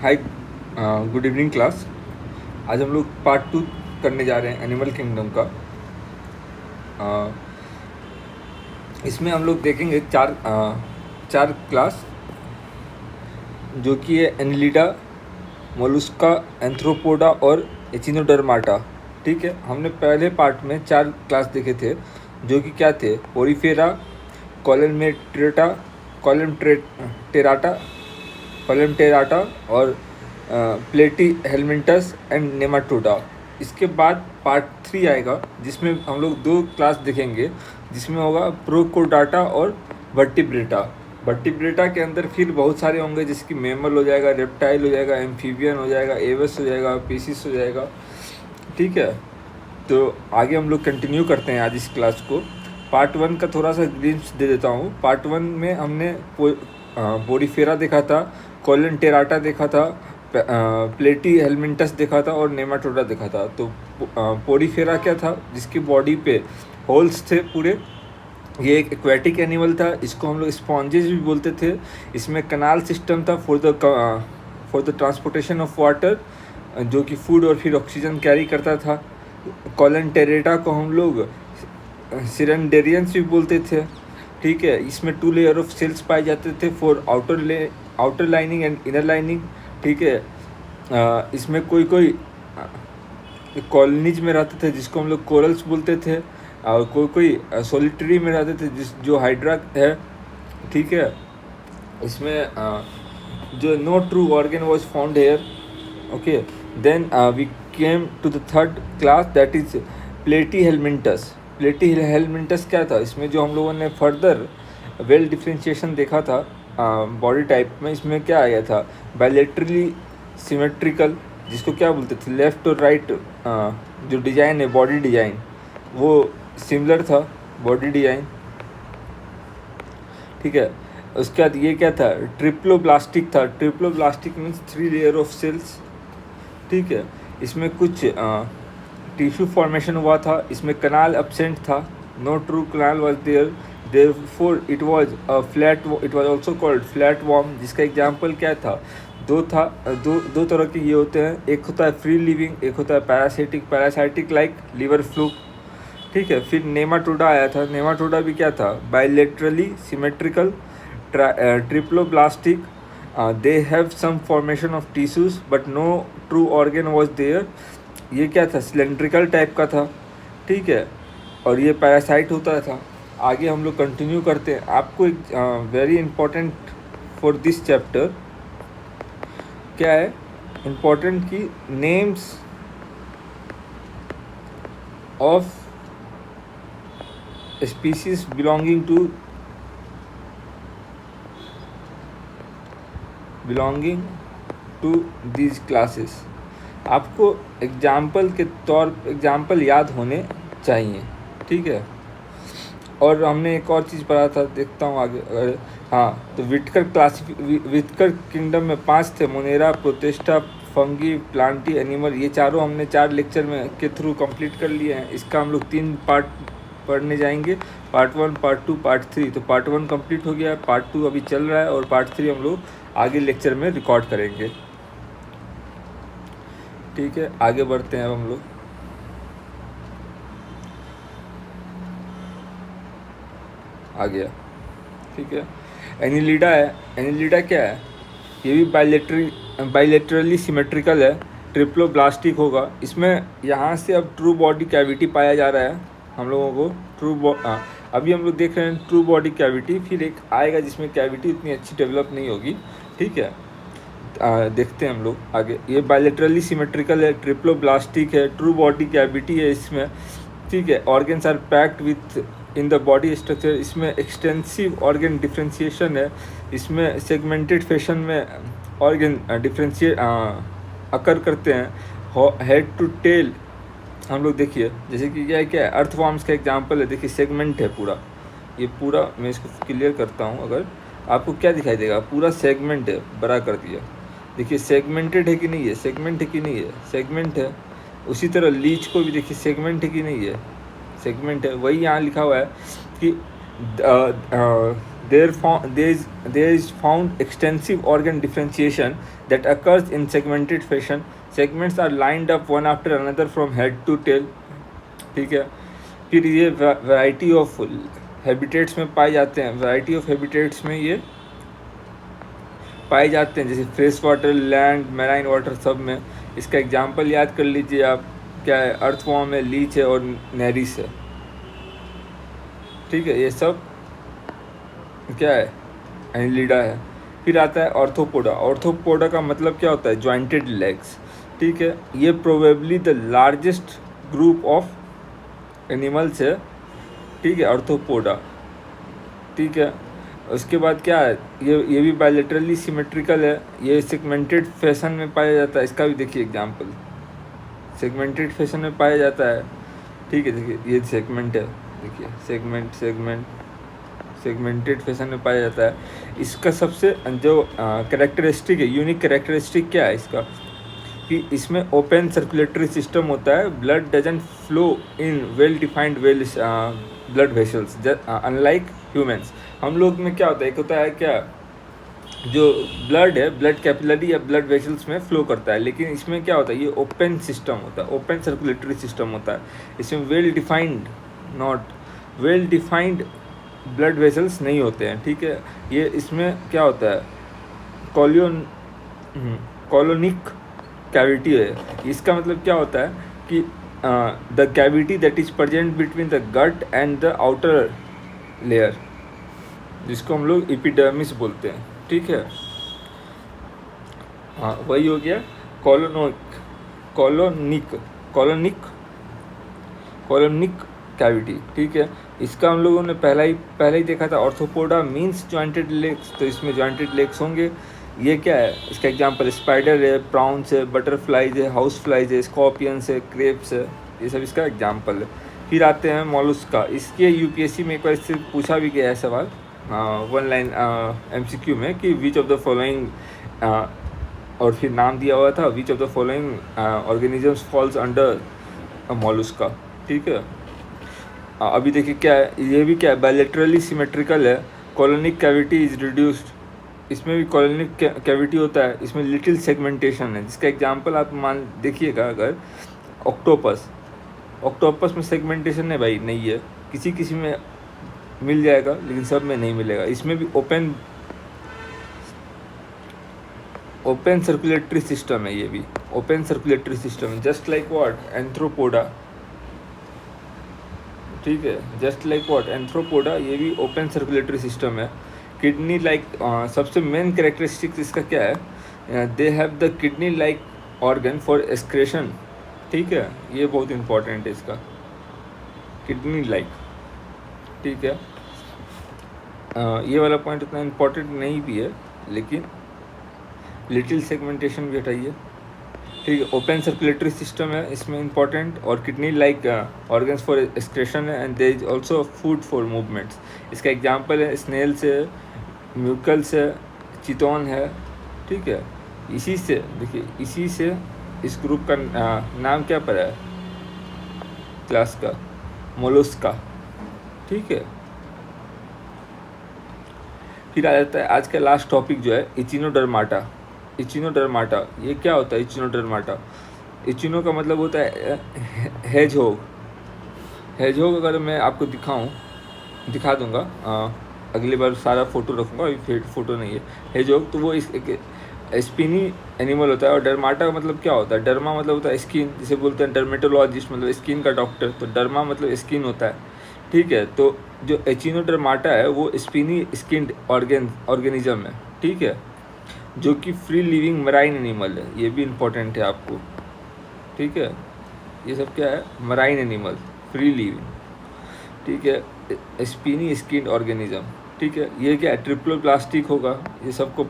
हाय, good evening class. आज हम लोग पार्ट 2 करने जा रहे हैं एनिमल किंगडम का। इसमें हम लोग देखेंगे चार क्लास, जो कि है एनिलिडा, मोलुस्का, एंथ्रोपोडा और एचिनोडर्माटा। ठीक है, हमने पहले पार्ट में 4 क्लास देखे थे, जो कि क्या थे? पोरीफेरा, कॉलमटेराटा, कॉलमटेराटा कॉलमटेराटा और प्लेटी हेलमिंटस एंड नेमाटोडा। इसके बाद पार्ट 3 आएगा, जिसमें हम लोग 2 क्लास देखेंगे, जिसमें होगा प्रोकोडाटा और वर्टिब्रेटा। वर्टिब्रेटा के अंदर फिर बहुत सारे होंगे, जैसे कि मैमल हो जाएगा, रेप्टाइल हो जाएगा, एम्फीबियन हो जाएगा, एवस हो जाएगा, पीसिस हो जाएगा। ठीक है, तो आगे हम लोग कंटिन्यू करते हैं आज इस क्लास को। पार्ट 1 का थोड़ा सा ग्लिम्स दे देता हूँ। पार्ट 1 में हमने पोरीफेरा देखा था, कॉलमटेराटा देखा था, प्लेटी हेलमिंटस देखा था और नेमाटोडा देखा था। तो पोरीफेरा क्या था? जिसकी बॉडी पे होल्स थे पूरे। ये एक एक्वेटिक एनिमल था, इसको हम लोग स्पॉन्जेस भी बोलते थे। इसमें कनाल सिस्टम था for the transportation of water, जो कि फूड और फिर ऑक्सीजन कैरी करता था। कॉलमटेराटा को हम लोग सिरेंडेरियंस भी बोलते थे। ठीक है, इसमें 2 लेयर ऑफ सेल्स पाए जाते थे for outer lining and inner lining. ठीक है, इसमें कोई कॉलोनीज में रहते थे, जिसको हम लोग कोरल्स बोलते थे, और कोई सोलिटरी में रहते थे, जो हाइड्रा है। ठीक है, इसमें जो no true organ was found here. Okay, then we came to the third class, that is platyhelminthes. प्लेटी हेलमिंटस क्या था? इसमें जो हम लोगों ने फर्दर वेल डिफ्रेंशिएशन देखा था बॉडी टाइप में, इसमें क्या आया था? बायलेटरली सिमेट्रिकल, जिसको क्या बोलते थे? लेफ्ट और राइट जो डिज़ाइन है, बॉडी डिज़ाइन, वो सिमिलर था, बॉडी डिज़ाइन। ठीक है, उसके बाद ये क्या था? ट्रिप्लोब्लास्टिक था। Triploblastic means 3 layer of cells. ठीक है, इसमें कुछ टिश्यू फॉर्मेशन हुआ था। इसमें कनाल एब्सेंट था, no true canal was there, therefore it was also called flat worm. जिसका एग्जाम्पल क्या था? दो तरह के ये होते हैं, एक होता है फ्री लिविंग, एक होता है पैरासाइटिक लाइक लिवर फ्लूक। ठीक है, फिर नेमाटोडा आया था। नेमाटोडा भी क्या था? Bilaterally symmetrical, triploblastic, they have some formation of tissues but no true organ was there. ये क्या था? सिलेंड्रिकल टाइप का था। ठीक है, और ये पैरासाइट होता था। आगे हम लोग कंटिन्यू करते हैं। आपको एक very important for this chapter क्या है इम्पोर्टेंट की names of species belonging to these classes. आपको एग्जाम्पल याद होने चाहिए। ठीक है, और हमने एक और चीज़ पढ़ा था, देखता हूँ आगे। हाँ, तो विटकर किंगडम में 5 थे: Monera, Protista, fungi, Plantae, animal. ये चारों हमने 4 लेक्चर में के थ्रू कंप्लीट कर लिए हैं। इसका हम लोग 3 पार्ट पढ़ने जाएंगे, पार्ट 1, पार्ट 2, पार्ट 3। तो पार्ट 1 कंप्लीट हो गया है, पार्ट 2 अभी चल रहा है, और पार्ट 3 हम लोग आगे लेक्चर में रिकॉर्ड करेंगे। ठीक है, आगे बढ़ते हैं अब हम लोग। आ गया। ठीक है, एनिलिडा है। एनिलिडा क्या है? ये भी बायलेटरली सिमेट्रिकल है, ट्रिप्लोब्लास्टिक होगा। इसमें यहाँ से अब ट्रू बॉडी कैविटी पाया जा रहा है हम लोगों को। अभी हम लोग देख रहे हैं ट्रू बॉडी कैविटी, फिर एक आएगा जिसमें कैविटी उतनी अच्छी डेवलप नहीं होगी। ठीक है, देखते हैं हम लोग आगे। ये बायलेटरली सिमेट्रिकल है, ट्रिप्लोब्लास्टिक है, ट्रू बॉडी कैविटी है इसमें। ठीक है, organs are packed with in the body structure. इसमें एक्सटेंसिव ऑर्गन डिफ्रेंशिएशन है। इसमें सेगमेंटेड फैशन में ऑर्गन डिफ्रेंशिएट अकर करते हैं। हेड टू टेल हम लोग देखिए, जैसे कि क्या है अर्थवॉर्म्स का एग्जांपल है। देखिए सेगमेंट है पूरा, ये पूरा मैं इसको क्लियर करता हूँ। अगर आपको क्या दिखाई देगा? पूरा सेगमेंट है, बड़ा कर दिया। देखिए सेगमेंटेड है कि नहीं है, सेगमेंट है कि नहीं है, सेगमेंट है। उसी तरह लीच को भी देखिए सेगमेंट है कि नहीं है, सेगमेंट है। वही यहाँ लिखा हुआ है कि there is found extensive organ differentiation that occurs in segmented fashion. Segments are lined up one after another from head to tail. ठीक है, फिर ये वैरायटी ऑफ हैबिटेट्स में पाए जाते हैं, वैरायटी ऑफ हैबिटेट्स में ये पाए जाते हैं, जैसे fresh water, land, marine water, सब में। इसका एग्जांपल याद कर लीजिए आप, क्या है, अर्थवॉर्म है, लीच है और नेरिस है। ठीक है, ये सब क्या है, एनिलिडा है। फिर आता है ऑर्थोपोडा। ऑर्थोपोडा का मतलब क्या होता है, जॉइंटेड लेग्स। ठीक है, ये probably the largest group of animals है। ठीक है, ऑर्थोपोडा। ठीक है, उसके बाद क्या है, ये भी बायलैटरली सिमेट्रिकल है, ये सेगमेंटेड फैशन में पाया जाता है। इसका भी देखिए एग्जांपल, सेगमेंटेड फैशन में पाया जाता है। ठीक है, देखिए ये सेगमेंट है, देखिए सेगमेंटेड फैशन में पाया जाता है। इसका सबसे जो कैरेक्टरिस्टिक है, यूनिक कैरेक्टरिस्टिक क्या है इसका, कि इसमें ओपन सर्कुलेटरी सिस्टम होता है। Blood doesn't flow in well defined blood vessels unlike humans. हम लोग में क्या होता है, एक होता है क्या, जो ब्लड है, ब्लड कैपिलरी या ब्लड वेसल्स में फ्लो करता है, लेकिन इसमें क्या होता है, ये ओपन सिस्टम होता है, ओपन सर्कुलेटरी सिस्टम होता है। इसमें वेल डिफाइंड ब्लड वेसल्स नहीं होते हैं। ठीक है, ये इसमें क्या होता है, कॉलोनिक कैविटी है। इसका मतलब क्या होता है कि the cavity that is present between the gut and the outer layer, जिसको हम लोग एपिडर्मिस बोलते हैं। ठीक है, हाँ वही हो गया कॉलोनिक कैविटी। ठीक है, इसका हम लोगों ने पहले ही देखा था। ऑर्थोपोडा मीन्स जॉइंटेड लेग्स, तो इसमें जॉइंटेड लेग्स होंगे। ये क्या है, इसका एग्जांपल स्पाइडर है, प्राउंस है, बटरफ्लाइज है, हाउस फ्लाइज है, स्कॉर्पियंस है, क्रेप्स है, ये सब इसका एग्जांपल है। फिर आते हैं मॉलस्का। इसके यूपीएससी में एक बार इससे पूछा भी गया है सवाल, वन लाइन MCQ में, कि विच ऑफ द फॉलोइंग, और फिर नाम दिया हुआ था, विच of the following organisms falls under Mollusca. ठीक है, अभी देखिए क्या है, ये भी क्या है, बायलैटरली सिमेट्रिकल है। कॉलोनिक कैविटी इज रिड्यूस्ड, इसमें भी कॉलोनिक कैविटी होता है, इसमें लिटिल सेगमेंटेशन है। जिसका एग्जांपल आप मान देखिएगा, अगर ऑक्टोपस में सेगमेंटेशन है भाई, नहीं है, किसी में मिल जाएगा लेकिन सब में नहीं मिलेगा। इसमें भी ओपन सर्कुलेटरी सिस्टम है, ये भी ओपन सर्कुलेटरी सिस्टम है, जस्ट लाइक व्हाट, एंथ्रोपोडा। ठीक है, जस्ट लाइक व्हाट, एंथ्रोपोडा, ये भी ओपन सर्कुलेटरी सिस्टम है। किडनी लाइक, सबसे मेन कैरेक्टरिस्टिक्स इसका क्या है, they have the kidney like organ for excretion. ठीक है, ये बहुत इंपॉर्टेंट है इसका, किडनी लाइक। ठीक है, ये वाला पॉइंट उतना इम्पोर्टेंट नहीं भी है, लेकिन लिटिल सेगमेंटेशन भी हटाइए। ठीक है, ओपन सर्कुलेटरी सिस्टम है इसमें इम्पॉर्टेंट, और kidney like organs for excretion है, and there is also foot for movements. इसका एग्जांपल है स्नेल्स है, म्यूकल्स है, चितौन है। ठीक है, इसी से देखिए, इसी से इस ग्रुप का नाम क्या पड़ा है क्लास का, मोलस्का। ठीक है, फिर आ जाता है आज का लास्ट टॉपिक जो है, इचिनोडर्माटा। ये क्या होता है इचिनोडर्माटा? इचिनो का मतलब होता है हेजहोग। अगर मैं आपको दिखा दूंगा, अगली बार सारा फ़ोटो रखूँगा, अभी फ़ोटो नहीं है। हेजहोग तो वो एक स्पिनी एनिमल होता है। और डर्माटा का मतलब क्या होता है, डर्मा मतलब होता है स्किन, जिसे बोलते हैं डर्मेटोलॉजिस्ट, मतलब स्किन का डॉक्टर, तो डर्मा मतलब स्किन होता है। ठीक है, तो जो एचिनोडर्माटा है वो स्पिनी स्किन्ड ऑर्गेनिज्म है। ठीक है, जो कि फ्री लिविंग मराइन एनिमल है, ये भी इम्पोर्टेंट है आपको। ठीक है, ये सब क्या है, मराइन एनिमल, फ्री लिविंग। ठीक है, स्पिनी स्किन्ड ऑर्गेनिज्म। ठीक है, ये क्या है, ट्रिप्लोब्लास्टिक होगा, ये सबको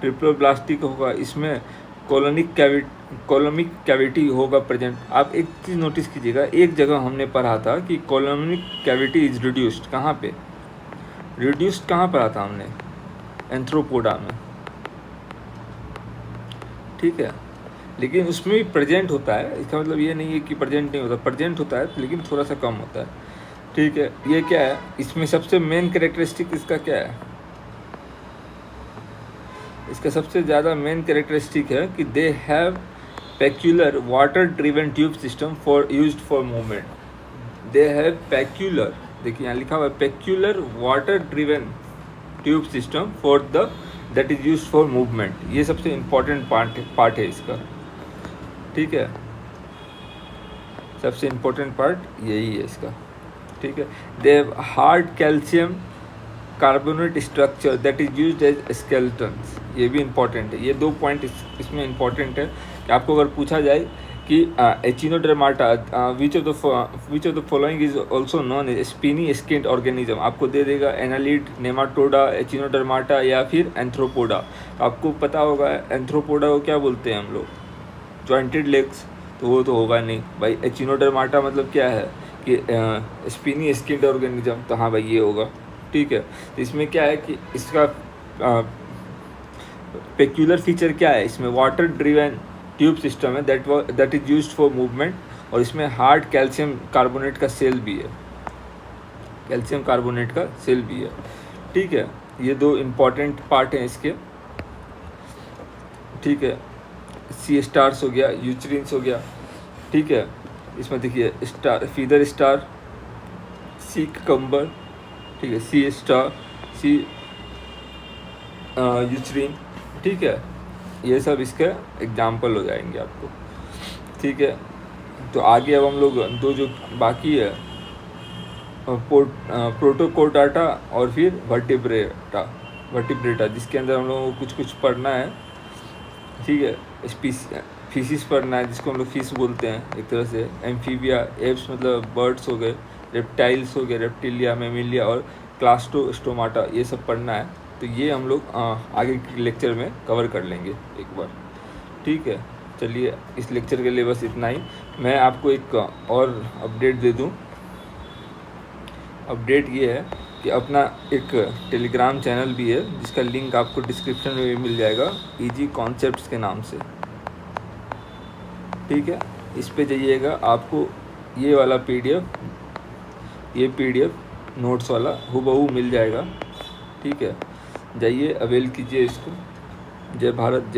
ट्रिप्लोब्लास्टिक होगा। इसमें कॉलोनिक कैविटी होगा प्रेजेंट। आप एक चीज़ नोटिस कीजिएगा, एक जगह हमने पढ़ा था कि कॉलोनिक कैविटी इज रिड्यूस्ड, कहाँ पे रिड्यूस्ड, कहाँ पढ़ा था हमने, एंथ्रोपोडा में। ठीक है, लेकिन उसमें भी प्रेजेंट होता है, इसका मतलब ये नहीं है कि प्रेजेंट नहीं होता, प्रेजेंट होता है लेकिन थोड़ा सा कम होता है। ठीक है। ये क्या है, इसमें सबसे मेन कैरेक्टरिस्टिक इसका क्या है, इसका सबसे ज़्यादा मेन कैरेक्टरिस्टिक है कि they have peculiar water driven tube system for used for movement. They have peculiar, देखिए यहाँ लिखा हुआ है peculiar water driven tube system for the that is used for movement. ये सबसे इम्पोर्टेंट पार्ट है इसका, ठीक है, सबसे इम्पोर्टेंट पार्ट यही है इसका, ठीक है। They have hard calcium carbonate structure that is used as skeletons. ये भी इम्पॉर्टेंट है, ये 2 पॉइंट इसमें इम्पॉर्टेंट है कि आपको अगर पूछा जाए कि Echinodermata which of the following is also known as spiny skinned organism, आपको दे देगा एनालिड, नेमाटोडा, एचिनोडर्माटा या फिर एंथ्रोपोडा। तो आपको पता होगा एंथ्रोपोडा को क्या बोलते हैं हम लोग, जॉइंटेड लेग्स, तो वो तो होगा नहीं भाई। एचिनोडर्माटा मतलब क्या है कि स्पिनी स्किन्ड ऑर्गेनिज्म, तो हाँ भाई ये होगा, ठीक है। तो इसमें क्या है कि इसका पेक्यूलर फीचर क्या है, इसमें वाटर ड्रिवन ट्यूब सिस्टम है that is used for movement, और इसमें हार्ड कैल्शियम कार्बोनेट का सेल भी है, कैल्शियम कार्बोनेट का सेल भी है, ठीक है। ये 2 इम्पॉर्टेंट पार्ट हैं इसके, ठीक है। सी स्टार्स हो गया, यूचरिन्स हो गया, ठीक है। इसमें देखिए स्टार, फीदर स्टार, सी कम्बर, ठीक है, सी स्टार, सी यूचरिन, ठीक है। ये सब इसके एग्जाम्पल हो जाएंगे आपको, ठीक है। तो आगे अब हम लोग 2 जो बाकी है, प्रोटोकोटाटा और फिर वर्टिब्रेटा, जिसके अंदर हम लोगों को कुछ पढ़ना है, ठीक है। फिशिस पढ़ना है, जिसको हम लोग फिश बोलते हैं एक तरह से, एम्फीबिया, एप्स मतलब बर्ड्स हो गए, रेप्टाइल्स हो गए, रेप्टिलिया, मेमिलिया और क्लास्टोस्टोमाटा, ये सब पढ़ना है। तो ये हम लोग आगे के लेक्चर में कवर कर लेंगे एक बार, ठीक है। चलिए इस लेक्चर के लिए बस इतना ही। मैं आपको एक और अपडेट दे दूं। अपडेट ये है कि अपना एक टेलीग्राम चैनल भी है, जिसका लिंक आपको डिस्क्रिप्शन में भी मिल जाएगा, इजी कॉन्सेप्ट्स के नाम से, ठीक है। इस पे जाइएगा, आपको ये वाला पीडीएफ नोट्स वाला हूबहू मिल जाएगा, ठीक है। जाइए अवेल कीजिए इसको। जय भारत।